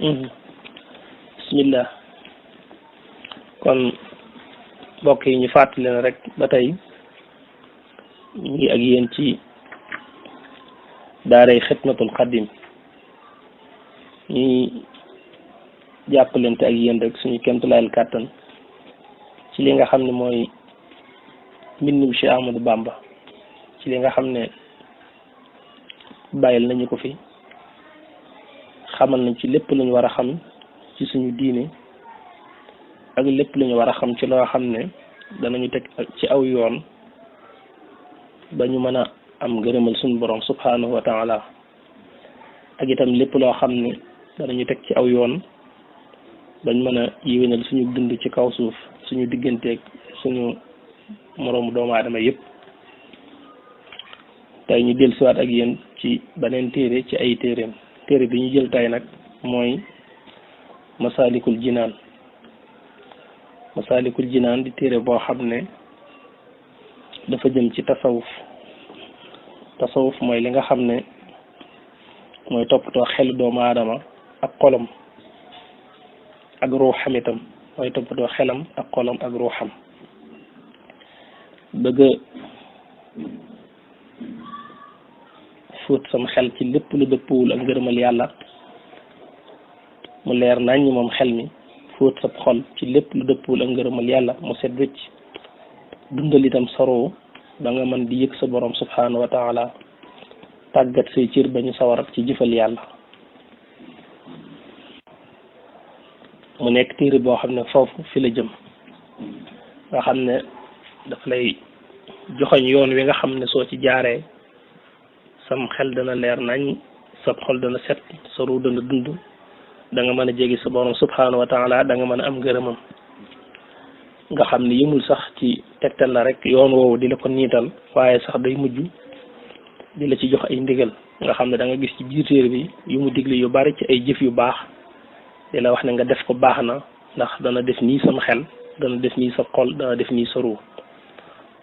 bismillah. kon mbokk yi ñu fàttali leen rek ba tey ñu ngi ak yéen ci daaray xidmatul xadim ñuy jàppalante ak yéen rek suñu kéemtulaayal kàttan ci li nga xam ne mooy mbindum Cheikh Ahmadou Bamba ci li nga xam ne bàyyil nañu ko fi xamal nañ ci lépp lu ñu war a xam ci suñu diine ak lépp lu ñu war a xam ci loo xam ne danañu teg ci aw yoon ba ñu mën a am ngërëmal suñu borom subhanahu wa taala ak itam lépp loo xam ne danañu teg ci aw yoon bañ mën a yéwénal suñu dund ci kaw suuf suñu digganteeg suñu moroomu doomu aadama yëpp. tey ñu dellusiwaat ak yéen ci beneen téere ci ay téereem téere bi ñu jël tey nag mooy Masaalikul Jinaan. Masaalikul Jinaan di téere boo xam ne dafa jëm ci tasawuf mooy li nga xam ne mooy toppatoo xelu doomu aadama ak xolam ak ruuxam itam mooy toppatoo xelam ak xolam ak ruuxam bëgg fóot sama xel ci lépp lu dëppwul ak ngërëmal yàlla mu leer nañ ñi moom xel mi fóot sab xol ci lépp lu dëppwul ak ngërëmal yàlla mu set wécc dundal itam saroo ba nga mën di yëg sa borom subhanahu wa taala tàggat say cër ba ñu sawar ci jëfal yàlla. mu nekk téere boo xam ne foofu fi la jëm nga xam ne daf lay joxoñ yoon wi nga xam ne soo ci jaaree sam xel dana leer nañ sa xol dana set sa ruu dana dund da nga mën a jege sa borom subhanahu wa taala da nga mën a am ngërëmam nga xam ne yëmul sax ci tegtal la rek yoon woowu di la ko niital waaye sax day mujj di la ci jox ay ndigal nga xam ne da nga gis ci biir téere bi yu mu digle yu bari ci ay jëf yu baax di la wax ne nga def ko baax na ndax dana def nii sama xel dana def nii sa xol dana def nii sa ruu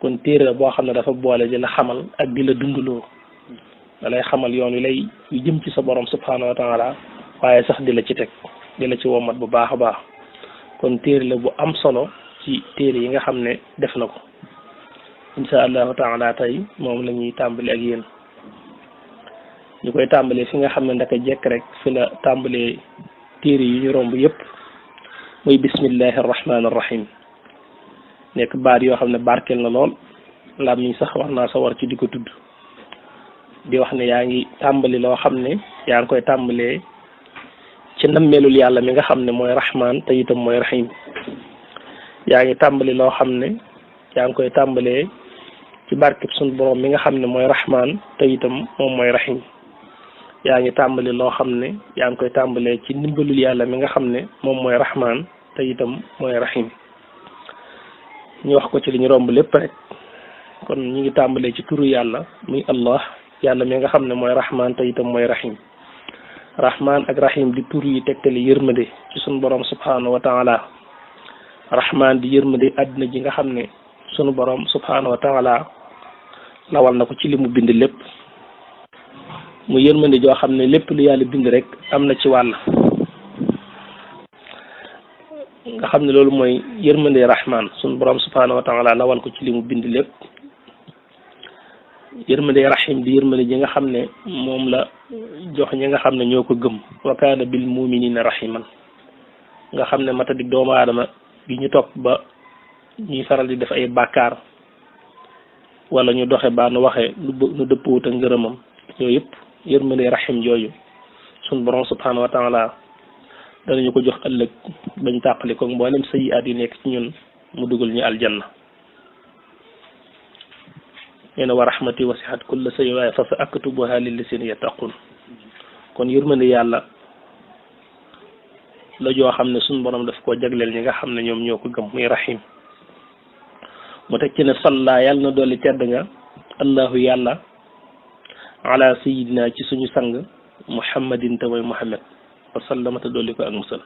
kon téere la boo xam ne dafa boole di la xamal ak di la dundaloo da lay xamal yoon wi lay yu jëm ci sa borom subhanahu wa taala waaye sax di la ci teg di la ci womat bu baax a baax kon téere la bu am solo ci téere yi nga xam ne def na ko insha allahu taala tey moom la ñuy tàmbali ak yéen ñu koy tàmbalee fi nga xam ne ndaka jekk rek fi la tàmbalee téere yi ñu romb yëpp muy bismillahi arrahmani arrahim nekk baat yoo xam ne barkeel na lool lam ñi sax war naa sa war ci di ko tudd di wax ne yaa ngi tàmbali loo xam ne yaa ngi koy tàmbalee ci ndammeelul yàlla mi nga xam ne mooy rahman te itam mooy rahim yaa ngi tàmbali loo xam ne yaa ngi koy tàmbalee ci barkeb suñu borom mi nga xam ne mooy rahman te itam moom mooy rahim yaa ngi tàmbali loo xam ne yaa ngi koy tàmbalee ci ndimbalul yàlla mi nga xam ne moom mooy rahman te itam mooy rahim ñu wax ko ci li ñu romb lépp rek kon ñu ngi tàmbalee ci turu yàlla muy allah yàlla mi nga xam ne mooy rahman te itam mooy rahim rahman ak rahim di tur yi tegtali yërmande ci sunu borom subhanahu wa taala rahman di yërmande àddina ji nga xam ne sunu borom subhanahu wa taala lawal na ko ci li mu bind lépp mu yërmande joo xam ne lépp lu yàlla bind rek am na ci wàll nga xam ne loolu mooy yërmande rahman sunu borom subhanahu wa taala lawal ko ci li mu bind lépp yërmande rahim di yërmande ji nga xam ne moom la jox ñi nga xam ne ñoo ko gëm wa kaana bil muminina rahiman nga xam ne matadik doomu aadama gi ñu topp ba ñuy faral di def ay bàkkaar wala ñu doxe ba nu waxe nu dëppwut ak ngërëmam yooyu yëpp yërmande rahim jooju sun borom subhanahu wa taala danañu ko jox ëllëg bañ tàqali ko mboolem sayyi'aat yu nekk ci ñun mu dugal ñu aljanna nee na wa rahmati wasi'at kulla shay'in waaye fa sa aktubuha lillazina yattaqun kon yërmande yàlla la joo xam ne suñu borom daf koo jagleel ñi nga xam ne ñoom ñoo ko gëm muy rahim mu teg ci ne salla yàlla na dolli tedd nga allahu yàlla ala sayidina ci suñu sang muhammadin te mooy muhammad wa sallama te dolli ko ak musal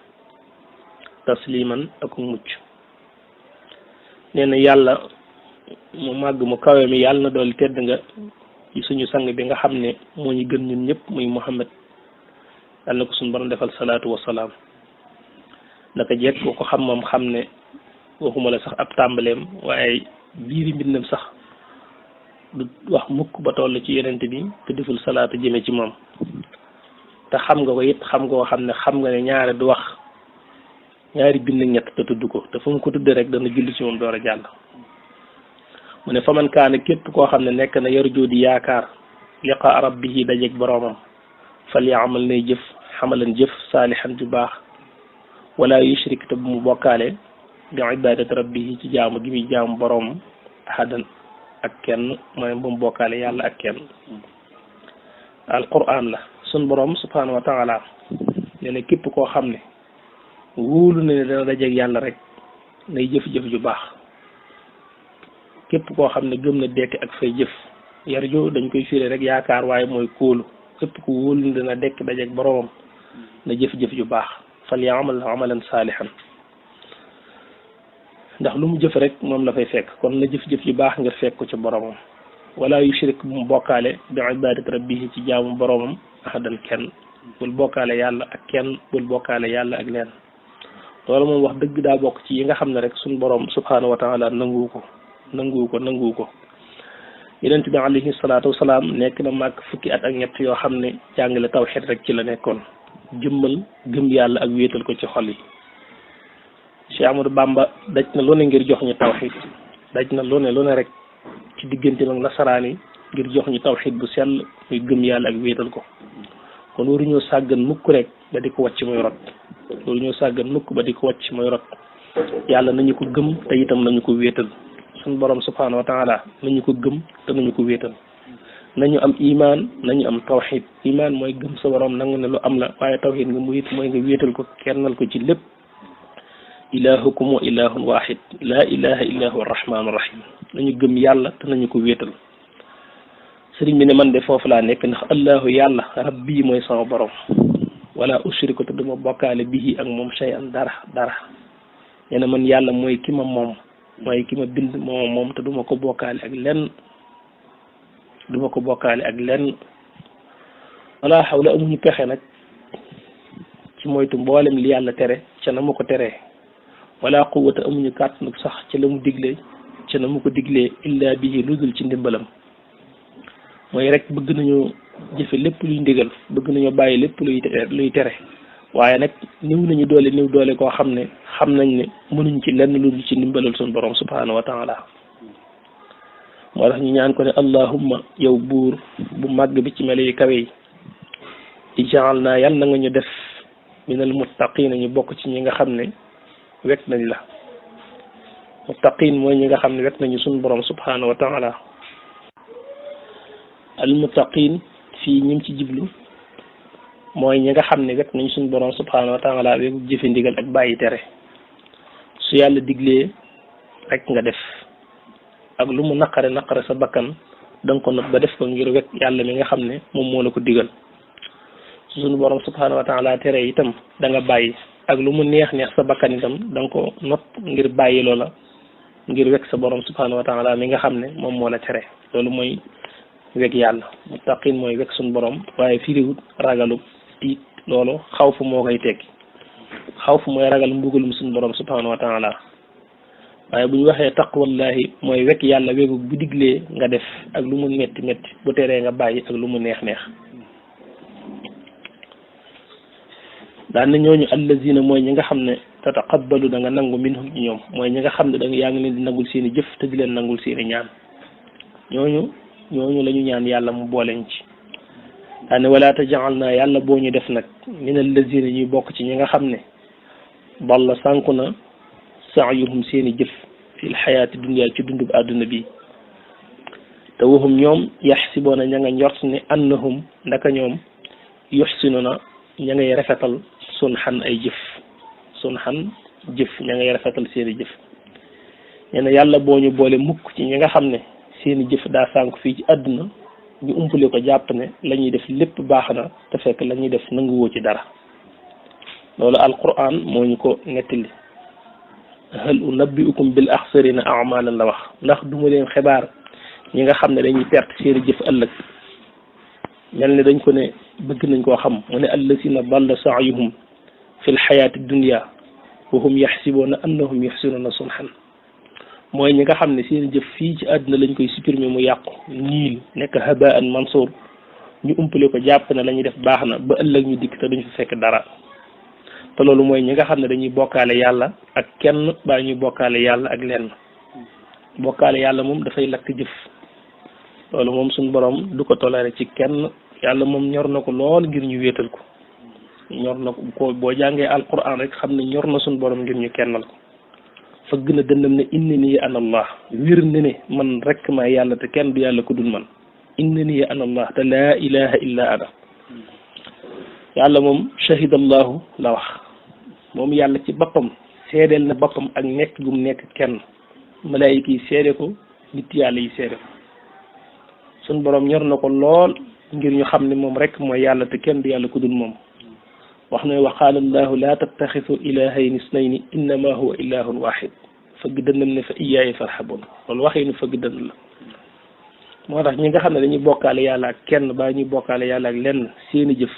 tasliman ak mucc nee na yàlla mu màgg mu kawe mi yàlla na dolli tedd nga ci suñu sang bi nga xam ne moo ñu gën ñun ñëpp muy muhammad yal na ko suñu borom defal salaatu wa salaam. naka jekk ko xam moom xam ne waxuma la sax ab tàmbaleem waaye biiri mbindam sax du wax mukk ba toll ci yonent bi te deful salaatu jëme ci moom te xam nga ko it xam nga ko xam ne ñaare du wax ñaari bind ñett te tudd ko te fu mu ko tudd rek dana julli ci moom door a jàll. mu ne faman kaana képp koo xam ne nekk na yarjoo di yaakaar liqaa rabbihi dajeeg boroomam fal yaamal nay jëf xamalan jëf saalihan ju baax wala yushrik te bu mu bokkaale bi ibadati rabbihi ci jaamu gi muy jaamu boroomam ahadan ak kenn mooy bu mu bokkaale yàlla ak kenn. alquran la sun boroom subhanahu wa taala nee na képp koo xam ne wóolu na ne dana dajeeg yàlla rek nay jëf-jëf ju baax. képp koo xam ne gëm na dekk ak fay jëf yarjo dañ koy firé rek yaakaar waaye mooy kóolu képp ku wóolu ne dana dekk dajeeg boroomam na jëf-jëf ju baax fal ya'mal amalan saalihan ndax lu mu jëf rek moom la fay fekk kon na jëf-jëf ju baax ngir fekk ko ci boroomam wala yushrik bu mu bokkaale bi ibadati rabbihi ci jaamu boroomam ahadan kenn bul bokkaale yàlla ak kenn bul bokkaale yàlla ak leen loolu moom wax dëgg daa bokk ci yi nga xam ne rek suñ boroom subhanahu wa taala nanguwu ko yonent bi alayhi salaatu wasalaam nekk na màgg fukki at ak ñett yoo xam ne jàngale tawxiid rek ci la nekkoon jëmmal gëm yàlla ak wéetal ko ci xol yi. Cheikh Amadou Bamba daj na lu ne ngir jox ñu tawxiid daj na lu ne rek ci diggante ak nasaraan yi ngir jox ñu tawxiid bu sell muy gëm yàlla ak wéetal ko kon waruñoo sàggan mukk rek ba di ko wàcc muy rot waruñoo sàggan mukk ba di ko wàcc muy rot yàlla nañu ko gëm te itam nañu ko wéetal. suñu borom subhanahu wa taala nañu ko gëm te nañu ko wéetal nañu am iman nañu am tawxid iman mooy gëm sa borom nangu ne lu am la waaye tawxid nga mu it mooy nga wéetal ko kennal ko ci lépp ilahukum wa ilahun wahid la ilaha illa huwa arrahmanu rahim nañu gëm yàlla te nañu ko wéetal sëriñ bi ne man de foofu laa nekk ndax allahu yàlla rabbi mooy sama borom wala ushriku te duma bokkaale bihi ak moom shay'an dara nee na man yàlla mooy ki ma moom mooy ki ma bind moom te duma ko bokkaale ak lenn wala xawla amuñu pexe nag ci moytu mboolem li yàlla tere ca na ma ko teree wala quwwata amuñu kàttan sax ca la mu diglee ca na mu ko diglee illa bihi lu dul ci ndimbalam mooy rek bëgg nañu jëfe lépp luy ndigal bëgg nañu bàyyi lépp luy tere waaye nag niw nañu doole koo xam ne xam nañ ne mënuñ ci lenn lu ci ndimbalal suñu borom subhanahu wa taala moo tax ñu ñaan ko ne allahumma yow buur bu màgg bi ci melo yi kawe yi ijaal naa yàlla na nga ñu def minal muttaqina ñu bokk ci ñi nga xam ne wekk nañ la muttaqin mooy ñi nga xam ne wekk nañu suñu borom subhanahu wa taala al muttaqin fii ñim ci jiblu mooy ñi nga xam ne wekk nañ suñu borom subhanahu wa taala weeku jëfe ndigal ak bàyyi tere su yàlla diglee rek nga def ak lu mu naqare sa bakkan da nga ko not ba def ko ngir wekk yàlla mi nga xam ne moom moo la ko digal su suñu borom subhanahu wa taala tere itam da nga bàyyi ak lu mu neex sa bakkan itam da nga ko not ngir bàyyi loola ngir wekk sa borom subhanahu wa taala mi nga xam ne moom moo la tere loolu mooy wekk yàlla muttaqin mooy wekk suñu borom waaye firiwut ragalu tiit loolu xaw fu moo koy tekki xaw fu mooy ragal mbugalum suñu borom subhanahu wa taala waaye bu ñu waxee taqwallahi mooy wekk yàlla wekku bu diglee nga def ak lu mu metti bu teree nga bàyyi ak lu mu neex daan na ñooñu allazina mooy ñi nga xam ne tataqabbalu da nga nangu minhum ñoom mooy ñi nga xam ne yaa ngi leen di nangul seeni jëf te di leen nangul seeni ñaan ñooñu la ñu ñaan yàlla mu booleñ ci daane wala tajal naa yàlla boo ñu def nag min allazina ñuy bokk ci ñi nga xam ne balla sànku na saayuhum seeni jëf fil xayaati dunya ci dundub àdduna bi te waxum ñoom yaxsiboona ña nga njort ne annahum ndaka ñoom yuxsinuna ña ngay rafetal sun xan jëf ña ngay rafetal seeni jëf nee na yàlla boo ñu boole mukk ci ñi nga xam ne seeni jëf daa sànku fii ci àdduna ñu umpale ko jàpp ne la ñuy def lépp baax na te fekk la ñuy def nanguwoo ci dara loolu alquran moo ñu ko nettali hal unabbiukum bil axsarina amalan la wax ndax duma leen xibaar ñi nga xam ne dañuy perte seeni jëf ëllëg mel ni dañ ko ne bëgg nañ koo xam mu ne allasina dalla saayuhum fi lxayaati dunia wa hum yaxsibuuna annahum yuxsinuuna sunhan mooy ñi nga xam ne seen jëf fii ci àdduna lañ koy supprimer mu yàqu niil nekk habaan mansour ñu umpale ko jàpp ne la ñuy def baax na ba ëllëg ñu dikk te duñ fa fekk dara te loolu mooy ñi nga xam ne dañuy bokkaale yàlla ak kenn baa ñuy bokkaale yàlla ak lenn bokkaale yàlla moom dafay lakk jëf loolu moom suñ borom du ko toléré ci kenn yàlla moom ñor na ko lool ngir ñu wéetal ko ñor na ko boo jàngee alquran rek xam ne ñor na suñ borom ngir ñu kennal ko fa gën a dëndam ne innani ana allah wir ne ne man rek maa yàlla te kenn du yàlla ko dul man innani ana allah te laa ilaha illa ana yàlla moom shahida allahu la wax moom yàlla ci boppam seedeel na boppam ak nekk gum nekk kenn malaayika yi seede ko nit yàlla yi seede ko suñ borom ñor na ko lool ngir ñu xam ne moom rek mooy yàlla te kenn du yàlla ku dul moom wax na wa qaala allahu laa tattaxisu ilahayni isnayni innama huwa ilahun waxid fëgg dënnam ne fa iyaaya farhabun loolu waxee nu fëgg dënn la moo tax ñi nga xam ne dañuy bokkaale yàlla ak kenn baa ñuy bokkaale yàlla ak lenn seeni jëf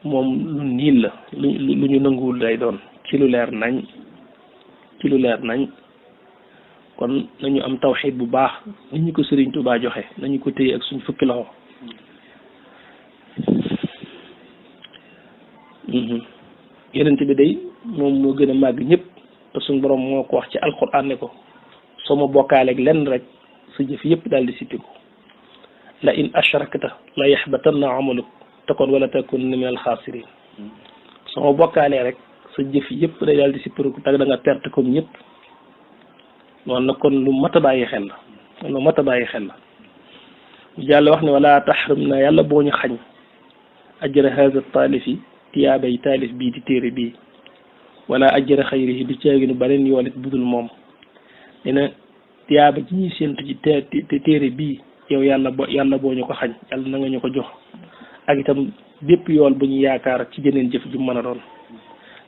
moom lu niil la lu ñu nanguwul day doon ci lu leer nañ ci lu leer nañ kon nañu am tawxiid bu baax nit ñu ko Sëriñ Tuubaa joxe nañu ko téye ak suñ fukki loxo yonent bi day moom moo gën a màgg ñëpp te suñ borom moo ko wax ci alquran ne ko soo ma bokkaaleeg lenn rek sa jëf yëpp daal di sippiku la in ashrakta la yaxbatanna amaluk te kon wala takun min al xaasirin soo ma bokkaalee rek sa jëf yëpp day daal di sippiku tag da nga perte comme ñëpp loolu nag kon lu mat a bàyyi xel la lu mat a bàyyi xel la yàlla wax ne wala taxrim na yàlla boo ñu xañ ajra haza taalifi tiyaabay taalif bii di téere bii wala ajra xayrihi du caaginu beneen yoon it budul moom dina tiyaaba ji ñuy séentu ci téere bii yow yàlla boo ñu ko xañ yàlla na nga ñu ko jox ak itam bépp yool bu ñu yaakaar ci jeneen jëf ju mën a doon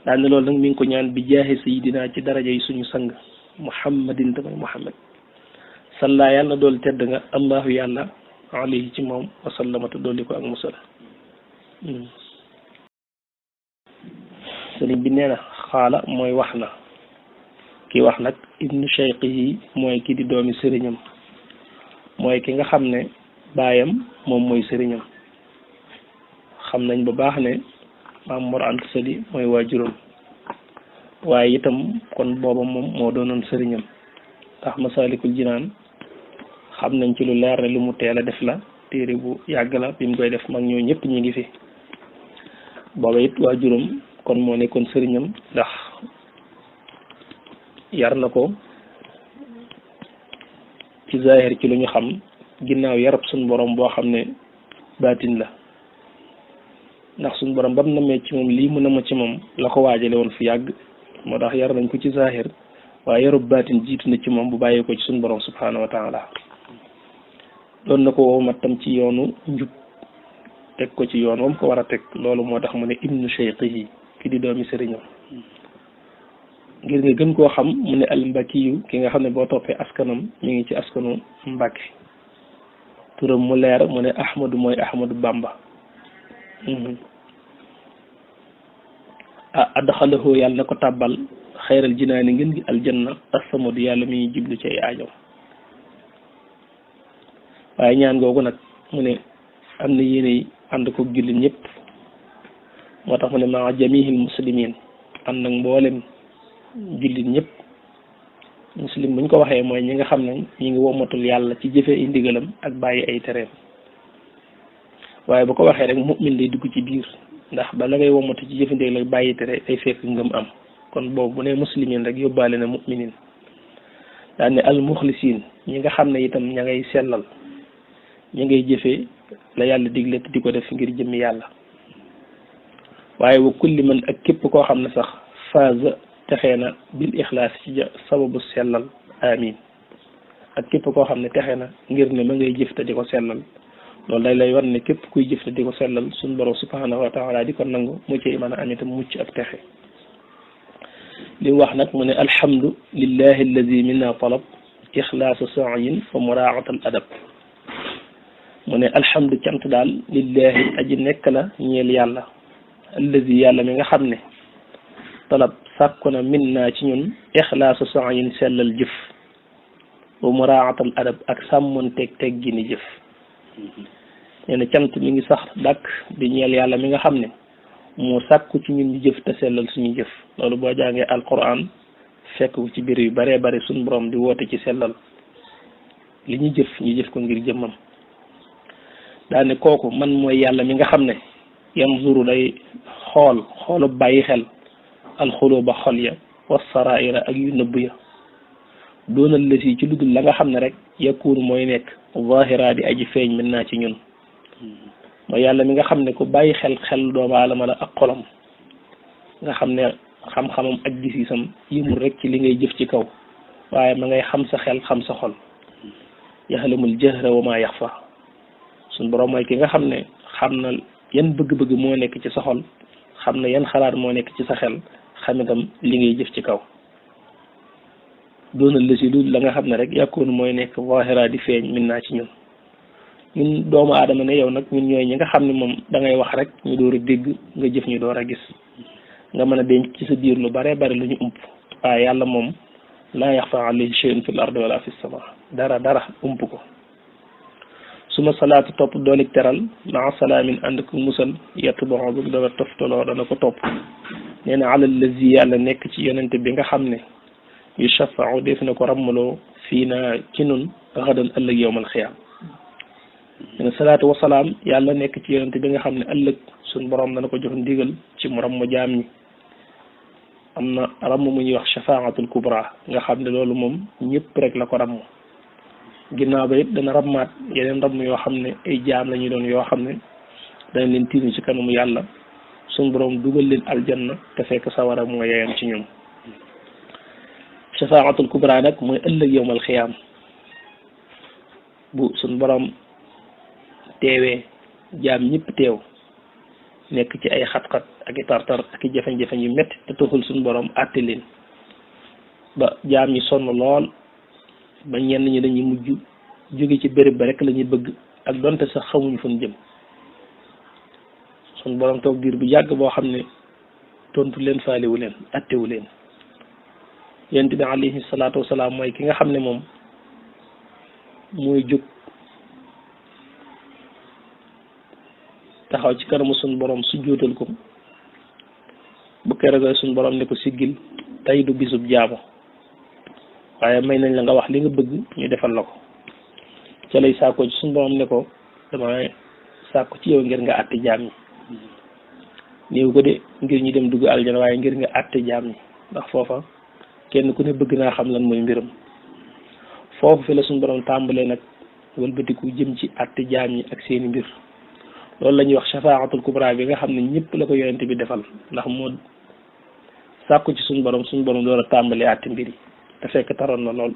daal ne loolu nag mi ngi ko ñaan bi jaaxe sayidina ci daraja yi suñu sang muhammadin tamay muhammad salla yàlla na doolu tedd nga allahu yàlla alayhi ci moom wasallamata dolli ko ak musal sëriñ bi nee na xaala mooy wax na ki wax nag ibnu cheikh yi mooy ki di doomi sëriñam mooy ki nga xam ne baayam moom mooy sëriñam xam nañ bu baax ne maam Mor Anta Sali mooy waajuram waaye itam kon booba moom moo doonoon sëriñam ndax Masaalikul Jinaan xam nañ ci lu leer ne lu mu teel a def la téere bu yàgg la bi mu koy def mag ñoo ñëpp ñi ngi fi booba it waajuram kon moo nekkoon sëriñam ndax yar na ko ci zahir ci lu ñu xam ginnaaw yarab suñ borom boo xam ne baatin la ndax suñ borom bam namee ci moom lii mu nama ci moom la ko waajale woon fi yàgg moo tax yar nañ ko ci zahir waaye yarub baatin jiitu na ci moom bu bàyyee ko ci suñ borom subhanahu wa taala doon na ko wow mat tam ci yoonu njub teg ko ci yoon wam ko war a teg loolu moo tax mu ne ibnu cheikhihi ki di doomi sëriñam ngir nga gën koo xam mu ne al mbakiyu ki nga xam ne boo toppee askanam mi ngi ci askanu Mbàkke turam mu leer mu ne ahmadu mooy ahmadu bamba adxalahu yàlla na ko tàbbal xayral jinaani ngeen gi aljanna assamadu yàlla mi ngi jiblu ci ay aajow waaye ñaan googu nag mu ne am na yéene ànd ko jullit ñëpp moo tax mu ne maa jamihil muslimin ànd ak mboolem jullit ñëpp muslim buñ ko waxee mooy ñi nga xam ne ñi ngi womatul yàlla ci jëfe ay ndigalam ak bàyyi ay tereem waaye bu ko waxee rek mu'min lay dugg ci biir ndax ba la ngay womatu ci jëfe ndigal ak bàyyi tere ay fekk ngëm am kon boobu bu ne muslimin rek yóbbaale na mu'minin daan ne al muxlisin ñi nga xam ne itam ña ngay sellal ña ngay jëfe la yàlla digle te di ko def ngir jëmmi yàlla waaye wa kulli man ak képp koo xam ne sax phase texee na bil ixlaas ci sababu sellal amin ak képp koo xam ne texe na ngir ne ma ngay jëf te di ko sellal loolu day lay war ne képp kuy jëf te di ko sellal suñ borom subhanahu wa taala di ko nangu mu ci mën a am itam mucc ak texe li wax nag mu ne alhamdu lillahi alladi minna talab ixlaasa saayin wa muraaat al adab mu ne alhamdu cant daal lillahi aji nekk la ñeel yàlla allazi yàlla mi nga xam ne talab sàkku na min naa ci ñun ixlaasu sa'yin sellal jëf wa muraatal adab ak sàmmoon teg gi ni jëf nee na cant mi ngi sax dàkk di ñeel yàlla mi nga xam ne moo sàkku ci ñun ñu jëf te sellal suñu jëf loolu boo jàngee alquran fekk ko ci biir yu baree bari suñu borom di woote ci sellal li ñu jëf ko ngir jëmmam daane kooku man mooy yàlla mi nga xam ne yanzuru day xoolu bàyyi xel alxuluba xol ya wasaraira ak yu nëbb ya doonal la si ci ludul la nga xam ne rek yakkuunu mooy nekk zahira di aji feeñ mën naa ci ñun mooy yàlla mi nga xam ne ku bàyyi xel doomu aadama la ak xolam nga xam ne xam-xamam ak gis-gisam yëmul rek ci li ngay jëf ci kaw waaye ma ngay xam sa xel xam sa xol yaxlamul jahra wa ma yaxfa suñ borom mooy ki nga xam ne xam na yan bëgg-bëgg moo nekk ci sa xol xam na yan xalaat moo nekk ci sa xel xam itam li ngay jëf ci kaw doonal la si lu la nga xam ne rek yàkkoon mooy nekk zahira di feeñ min naa ci ñun doomu aadama ne yow nag ñun ñooy ñi nga xam ne moom da ngay wax rek ñu door a dégg nga jëf ñu door a gis nga mën a denc ci sa biir lu bare bari lu ñu ump waaye yàlla moom laa yaxfa alayhi shay'un fil ardi wala fis sama dara ump ko suma salaatu topp doolik teral maa salaamin ànd ko musal yett bon bu dana toftaloo dana ko topp nee na alal lazi yàlla nekk ci yonente bi nga xam ne yu shafa'u def na ko rammaloo fii na ci nun xadan ëllëg yowmal xiyaam nee na salaatu wasalaam yàlla nekk ci yonente bi nga xam ne ëllëg suñ borom dana ko jox ndigal ci mu ramm jaam ñi am na ramm mu ñuy wax shafaatul kubra nga xam ne loolu moom ñëpp rek la ko ramm ginnaaw ba it dana rammaat yeneen ramm yoo xam ne ay jaam la ñu doon yoo xam ne dana leen tiinu ci kanamu yàlla suñ borom dugal leen aljanna te fekk sawara moo yeyam ci ñoom shafaatul kubra nag mooy ëllëg yowmal xiyaam bu suñ borom teewee jaam ñëpp teew nekk ci ay xat-xat ak i tartar ak i jafe-jafe yu métti te taxul suñ borom àtte leen ba jaam ñi sonn lool ba ñenn ñi dañuy mujj jóge ci béréb ba rek la ñuy bëgg ak donte sax xamuñu fu ñu jëm suñ borom toog diir bu yàgg boo xam ne tontu leen faaliwu leen attewu leen yonent bi alayhi salaatu wasalaam mooy ki nga xam ne moom mooy jóg taxaw ci kanamu suñ borom su jóotal ko bu keroog suñ borom ne ko siggil tey du bisub jaamu waaye may nañ la nga wax li nga bëgg ñu defal la ko ca lay sàkkoo ci suñ borom ne ko dama sàkku ci yow ngir nga àtte jaam ñi néew ko de ngir ñu dem dugg aljana waaye ngir nga àtte jaam ñi ndax foofa kenn ku ne bëgg naa xam lan mooy mbiram foofu fi la suñ borom tàmbalee nag wëlbatiku jëm ci àtte jaam ñi ak seeni mbir loolu la ñuy wax shafaatul kubra bi nga xam ne ñëpp la ko yonente bi defal ndax moo sàkku ci suñ borom door a tàmbalee àtte mbir yi te fekk taroon na lool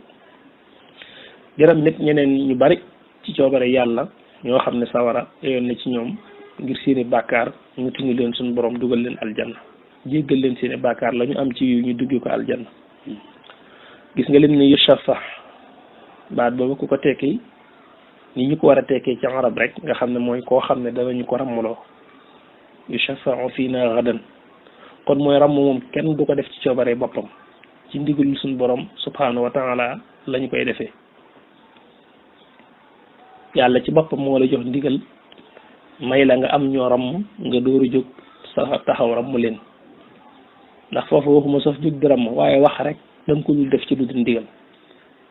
jërëm nit ñeneen ñu bari ci coobare yàlla ñoo xam ne sawara yoon na ci ñoom ngir seeni bàkkaar ñu tinu leen suñ borom dugal leen aljanna jéggal leen seeni bàkkaar la ñu am ci yu ñu duggi ko aljanna gis nga lim ne yu shafa baat boobu ku ko tekki ni ñu ko war a tekkee ci arab rek nga xam ne mooy koo xam ne danañu ko rammuloo yu shafa'u fiina gadan kon mooy ramm moom kenn du ko def ci coobare boppam ci ndigalul suñu borom subhanahu wa taala lañu koy defee yàlla ci boppam moo la jox ndigal may la nga am ñoo ramm nga dooru jóg sa taxaw ramm leen ndax foofu waxuma sax jóg di ramm waaye wax rek da nga ko dul def ci lu dul ndigal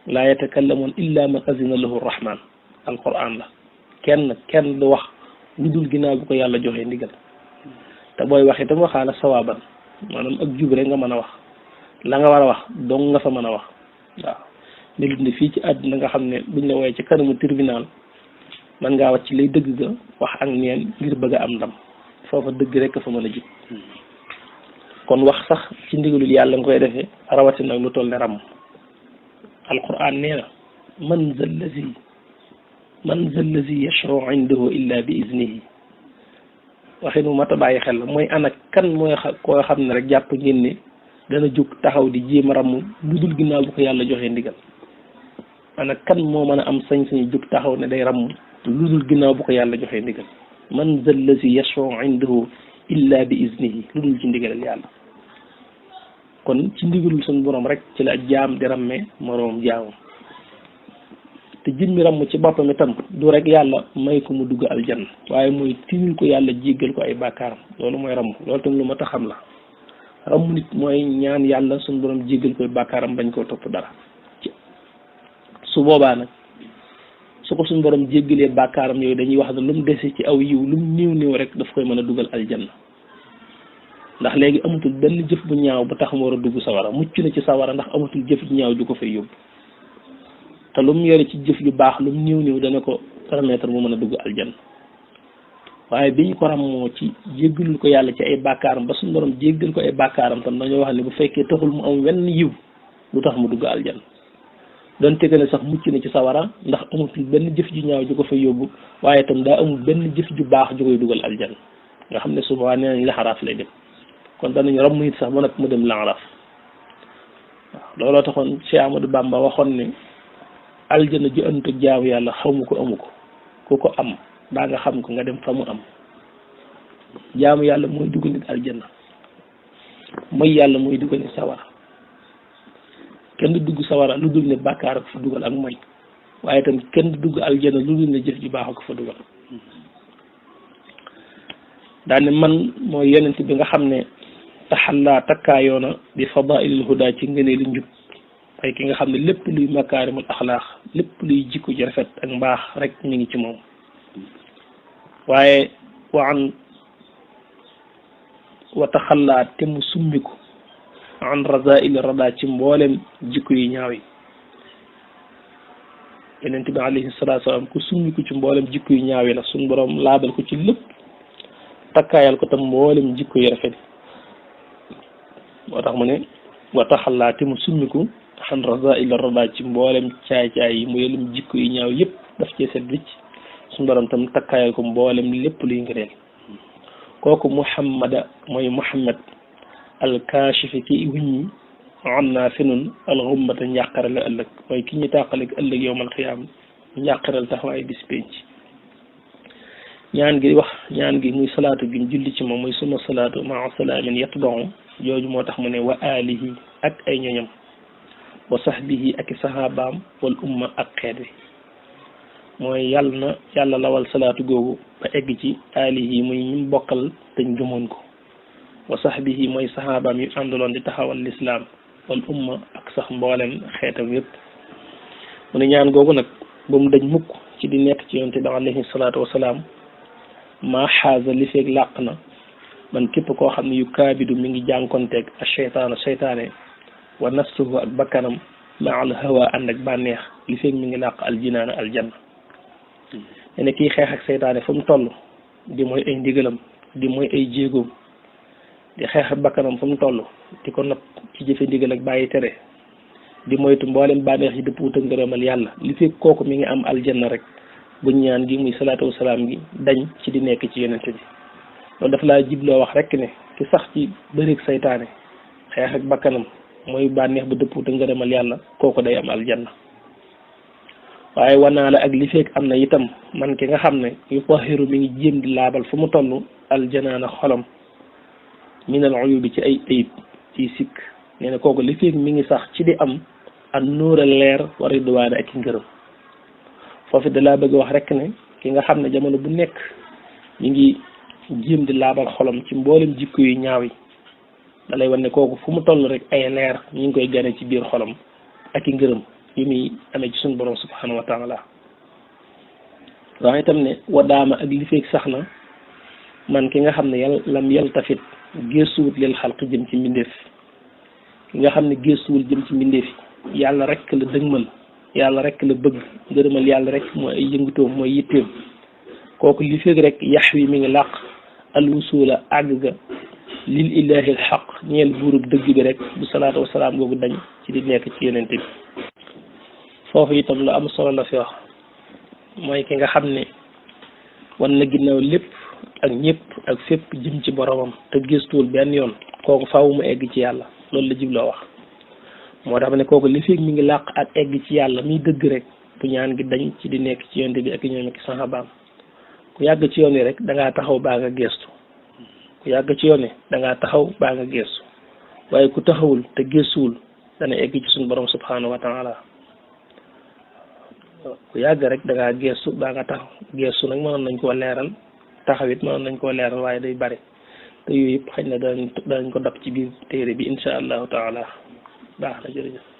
laa yatakallamuun illa man azina lahu rahman alquran la kenn du wax lu dul ginnaaw bu ko yàlla joxee ndigal te booy wax itam waxaala sawaaban maanaam ak jub rek nga mën a wax la nga war a wax dong nga fa mën a wax waaw nilut ne fii ci àdduna nga xam ne buñ la wooyee ci kanamu tribunal man ngaa wàcc lay dëgg ga wax ak neen ngir bëgg a am ndam foofa dëgg rek fa mën a jib kon wax sax ci ndigalul yàlla nga koy defee rawati nag lu toll ne ram alquran nee na man zal lazi yashfa'u indahu illa bi iznihi waxin mu mat a bàyyi xel la mooy ana kan mooy koo xam ne rek jàpp ngeen ne dana jóg taxaw di jéem a ramm lu dul ginnaaw bu ko yàlla joxee ndigal ana kan moo mën a am sañ-sañu jóg taxaw ne day ramm lu dul ginnaaw bu ko yàlla joxee ndigal man zal lazi yashfa'u indahu illa bi iznihi lu dul ci ndigalal yàlla. kon ci ndigalul suñu borom rek ci la jaam di ramme moroom jaamam te jëmmi ramm ci boppam itam du rek yàlla may ko mu dugg aljanna waaye mooy tinul ko yàlla jéggal ko ay bàkkaaram loolu mooy ramm loolu tam lu ma ta xam la ramm nit mooy ñaan yàlla suñu borom jéggal koy bàkkaaram bañ koo topp dara su boobaa nag su ko suñu borom jéggalee bàkkaaram yooyu dañuy wax ne lu mu dese ci aw yiw lu mu néew néew rek daf koy mën a dugal aljanna ndax léegi amatul benn jëf bu ñaaw bu tax mu war a dugg sawara mucc na ci sawara ndax amatul jëf ju ñaaw ju ko fay yóbbu te lu mu yore ci jëf ju baax lu mu néew néew dana ko permettre mu mën a dugg aljanna waaye biñ ko rammoo ci jéggalul ko yàlla ci ay bàkkaaram ba suñu borom jéggal ko ay bàkkaaram tam dañoo wax ne bu fekkee taxul mu am wenn yiw lu tax mu dugg aljanna donte que ne sax mucc na ci sawara ndax amatul benn jëf ju ñaaw ju ko fay yóbbu waaye itam daa amul benn jëf ju baax ju koy dugal aljanna nga xam ne suba nee nañ laxaraaf lay dem kon danañ ramm nit sax ba nag mu dem laxaraaf waaw looloo taxoon Cheikh Amadou Bamba waxoon ne aljana ju ënt ak jaamu yàlla xamu ko amu ko ku ko am daa nga xam ko nga dem fa mu am jaamu yàlla mooy dugg nit aljana mooy yàlla mooy dugg nit sawara kenn du dugg sawara lu dul ne bàkkaar ak fa dugal ak mooy waaye itam kenn du dugg aljana lu dul ne jëf ji baax ak fa dugal daane man mooy yonent bi nga xam ne taxallaa takkaayoona bi fadailil huda ci ngëneelu njub ay ki nga xam ne lépp luy makaarimul axlaax lépp luy jikko ji rafet ak mbaax rek mi ngi ci moom waaye wa taxallaa te mu summiku an razail rada ci mboolem jikko yi ñaaw yi yonent bi alayhi salaatu salaam ku summiku ci mboolem jikko yu ñaaw yi la suñ borom laabal ko ci lépp takkaayal ko tam mboolem jikko yi rafet moo tax mu ne wa taxallaa te mu summiku an razail rada ci mboolem caay-caay yi mu yelum jikko yi ñaaw yëpp daf cee set wicc suñ borom tam takkaayal ko mboolem lépp luy ngëneel kooku muhammada mooy muhammad alkaashifi ki wuññi am naa fi nun alxummata njàqare la ëllëg mooy ki ñu tàqaleeg ëllëg yowmal xiyaam njàqaral taxawaay bis penc ñaan gi muy salaatu gi julli ci moom muy suma salaatu maa salaamin yatba'u jooju moo tax mu ne wa alihi ak ay ñoñam wa sahbihi ak i sahabaam wal umma ak xeet wi mooy yàlla lawal salaatu googu ba egg ci alihi muy ñim bokkal dañ gëmoon ko wa sahbihi mooy sahabaam yu àndaloon di taxawal lislaam wal umma ak sax mboolem xeetam yëpp mu ne ñaan googu nag ba mu dañ mukk ci di nekk ci yonte bi alayhi salaatu wasalaam maa xaaza li feeg làq na man képp koo xam ne yu kaabidu mi ngi jànkonteeg ak seytaane wa nafsuhu ak bakkanam ma al hawa ànd ak bànneex li feeg mi ngi làq aljinaana aljanna ne kii xeex ak seytaane fu mu toll di mooy ay ndigalam di mooy ay jéegoom di xeex ak bakkanam fu mu toll di ko nopp ci jëfe ndigal ak bàyyi tere di moytu mboolem bànneex yi dëpp wut ak ngërëmal yàlla li feeg kooku mi ngi am aljanna rek buñ ñaan gi muy salaatu wasalaam gi dañ ci di nekk ci yonente bi loolu dafa laa jibloo wax rek ne ki sax ci bëreeg saytaane xeex ak bakkanam mooy bànneex bu dëpp te ngërëmal yàlla kooku day am aljanna waaye wanaa la ak li fekk am na itam man ki nga xam ne yu tahiru mi ngi jéem di laabal fu mu toll aljanaana xolam minal uyubi ci ay ayib ci sikk nee na kooku li fekk mi ngi sax ci di am an nuura leer wa ridwaana ak ngërëm foofu da laa bëgg wax rek ne ki nga xam ne jamono bu nekk mi ngi jéem di laabal xolam ci mboolem jikko yu ñaaw yi da lay wan ne kooku fu mu toll rek ay leer ñu ngi koy gane ci biir xolam ak i ngërëm yu muy amee ci suñu borom subhanahu wa taala waaye itam ne wadaama ak li feeg sax na man ki nga xam ne lam yaltafit gëstuwut lil xalq jëm ci mbindeef ki nga xam ne gëstuwul jëm ci mbindeef yi yàlla rek la dëgmal yàlla rek la bëgg ngërëmal yàlla rek mooy ay yëngutoom mooy yitteem kooku li feeg rek yax wi mi ngi làq alwusula àgg ga lil ilahi alxaq ñeel buurub dëgg bi rek bu salaatu wasalaam googu dañ ci di nekk ci yonente bi foofu itam lu am solo la fi wax mooy ki nga xam ne wan na ginnaaw lépp ak ñëpp ak fépp jëm ci boromam te gëstuwul benn yoon kooku faaw mu egg ci yàlla loolu la jibloo wax moo tax ne kooku li feeg mi ngi làq ak egg ci yàlla muy dëgg rek topp ñaan gi dañ ci di nekk ci yonte bi ak ñoom ak saxaabaam ku yàgg ci yoon wi rek da ngaa taxaw baa nga gestu ku yàgg ci yoon wi da ngaa taxaw baa nga gestu waaye ku taxawul te gestuwul dana egg ci suñu borom subhanahu wa taala ku yàgg rek da ngaa gestu baa nga taxaw gestu nag mënoon nañ koo leeral taxawit mënoon nañ koo leeral waaye day bari te yooyu yëpp xëy na danañ ko dab ci biir téere bi insha allahu taala baax na jërëjëf